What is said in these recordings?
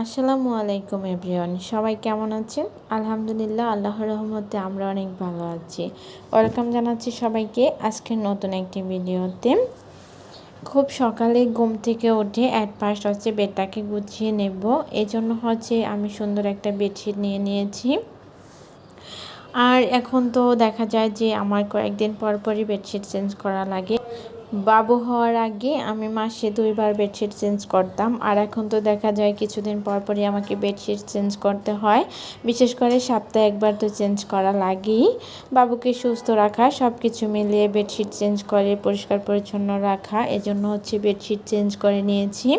আসসালামু আলাইকুম এভরিওয়ান, সবাই কেমন আছেন? আলহামদুলিল্লাহ, আল্লাহর রহমতে আমরা অনেক ভালো আছি। ওয়েলকাম জানাচ্ছি সবাইকে আজকের নতুন একটি ভিডিওতে। খুব সকালে ঘুম থেকে উঠে অ্যাট ফার্স্ট বেডটাকে গুছিয়ে নেব। এই জন্য আমি সুন্দর একটা বেডশিট নিয়ে নিয়েছি। আর এখন তো দেখা যায় যে আমার কয়েকদিন পর পরই বেডশিট চেঞ্জ করা লাগে। বাবু হওয়ার আগে আমি মাসে 2বার বেডশিট চেঞ্জ করতাম, আর এখন তো দেখা যায় কিছুদিন পর পরই আমাকে বেডশিট চেঞ্জ করতে হয়। বিশেষ করে সপ্তাহে একবার তো চেঞ্জ করা লাগেই। বাবুকে সুস্থ রাখা, সব কিছু মিলিয়ে বেডশিট চেঞ্জ করে পরিষ্কার পরিচ্ছন্ন রাখা, এজন্য বেডশিট চেঞ্জ করে নিয়েছি।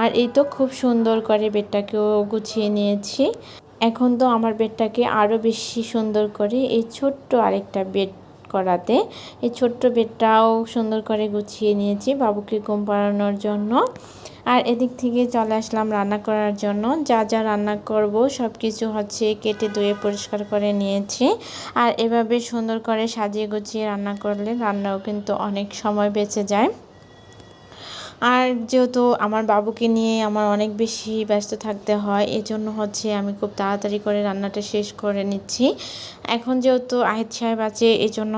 আর এই তো খুব সুন্দর করে বেডটাকেও গুছিয়ে নিয়েছি। এখন তো আমার বেডটাকে আরও বেশি সুন্দর করে এই ছোট্ট আরেকটা বেড করাতে এই ছোট্ট বেডটাও সুন্দর করে গুছিয়ে নিয়েছি বাবুকে ঘুম পাড়ানোর জন্য। আর এদিক থেকে চলে আসলাম রান্না করার জন্য। যা যা রান্না করব সব কিছু কেটে ধুয়ে পরিষ্কার করে নিয়েছি। আর এভাবে সুন্দর করে সাজিয়ে গুছিয়ে রান্না করলে রান্নাও কিন্তু অনেক সময় বেঁচে যায়। আর যেহেতু আমার বাবুকে নিয়ে আমার অনেক বেশি ব্যস্ত থাকতে হয়, এজন্য আমি খুব তাড়াতাড়ি করে রান্নাটা শেষ করে নিচ্ছি। এখন যেহেতু আহিদ সাহেব আছে, এজন্য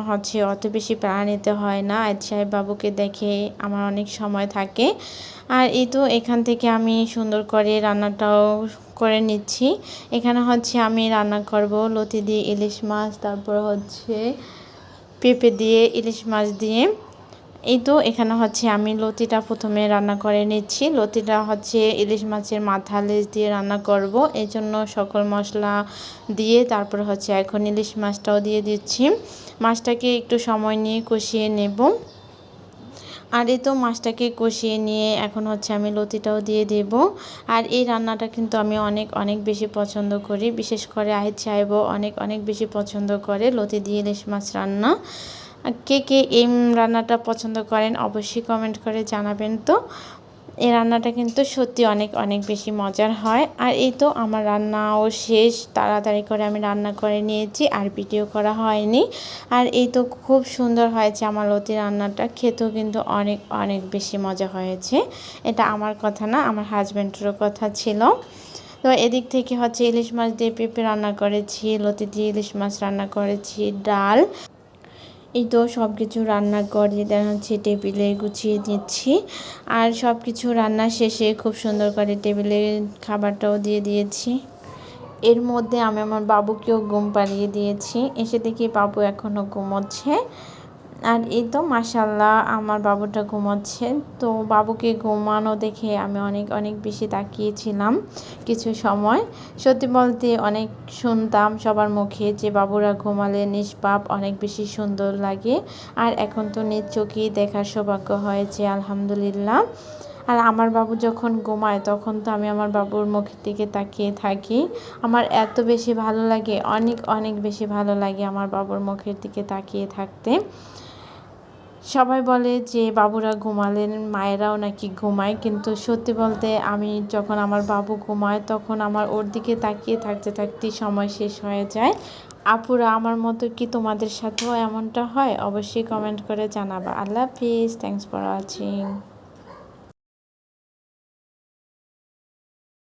অত বেশি প্যারা নিতে হয় না। আহিদ সাহেব বাবুকে দেখে আমার অনেক সময় থাকে। আর এই তো এখান থেকে আমি সুন্দর করে রান্নাটাও করে নিচ্ছি। এখানে আমি রান্না করব লতি দিয়ে ইলিশ মাছ, তারপর পেঁপে দিয়ে ইলিশ মাছ দিয়ে। এই তো এখানে আমি লতিটা প্রথমে রান্না করে নিচ্ছি। লতিটা ইলিশ মাছের মাথা লেজ দিয়ে রান্না করব, এই জন্য সকল মশলা দিয়ে তারপর এখন ইলিশ মাছটাও দিয়ে দিচ্ছি। মাছটাকে একটু সময় নিয়ে কষিয়ে নেব। আর এই তো মাছটাকে কষিয়ে নিয়ে এখন আমি লতিটাও দিয়ে দেব। আর এই রান্নাটা কিন্তু আমি অনেক অনেক বেশি পছন্দ করি। বিশেষ করে আহিদ সাহেবও অনেক অনেক বেশি পছন্দ করে লতি দিয়ে ইলিশ মাছ রান্না। কে কে এই রান্নাটা পছন্দ করেন অবশ্যই কমেন্ট করে জানাবেন। তো এই রান্নাটা কিন্তু সত্যি অনেক অনেক বেশি মজার হয়। আর এই তো আমার রান্নাও শেষ, তাড়াতাড়ি করে আমি রান্না করে নিয়েছি, আর ভিডিও করা হয়নি। আর এই তো খুব সুন্দর হয়েছে আমার লতি রান্নাটা, খেতেও কিন্তু অনেক অনেক বেশি মজা হয়েছে। এটা আমার কথা না, আমার হাজব্যান্ডেরও কথা ছিল। তো এদিক থেকে ইলিশ মাছ দিয়ে পেঁপে রান্না করেছি, লতি দিয়ে ইলিশ মাছ রান্না করেছি, ডাল। এই তো সব কিছু রান্না করে টেবিলে গুছিয়ে দিচ্ছি। আর সব কিছু রান্না শেষে খুব সুন্দর করে টেবিলে খাবারটাও দিয়ে দিয়েছি। এর মধ্যে আমি আমার বাবুকেও ঘুম পাড়িয়ে দিয়েছি। এসে দেখি বাবু এখনও ঘুমোচ্ছে। আর এই তো মাশাআল্লাহ আমার বাবুটা ঘুমোচ্ছে। তো বাবুকে ঘুমানো দেখে আমি অনেক অনেক বেশি তাকিয়েছিলাম কিছু সময়। সত্যি বলতে অনেক শুনতাম সবার মুখে যে বাবুরা ঘুমালে নিষ্পাপ অনেক বেশি সুন্দর লাগে। আর এখন তো নিজ চোখেই দেখার সৌভাগ্য হয়েছে, আলহামদুলিল্লাহ। আর আমার বাবু যখন ঘুমায় তখন তো আমি আমার বাবুর মুখের দিকে তাকিয়ে থাকি। আমার এত বেশি ভালো লাগে, অনেক অনেক বেশি ভালো লাগে আমার বাবুর মুখের দিকে তাকিয়ে থাকতে। সবাই বলে যে বাবুরা ঘুমালে মায়েরাও নাকি ঘুমায়, কিন্তু সত্যি বলতে আমি যখন আমার বাবু ঘুমায় তখন আমার ওর দিকে তাকিয়ে থাকতে থাকতেই সময় শেষ হয়ে যায়। আপুরা আমার মতো কি তোমাদের সাথেও এমনটা হয়? অবশ্যই কমেন্ট করে জানাবা। আল্লাহ হাফিজ, থ্যাংকস ফর ওয়াচিং।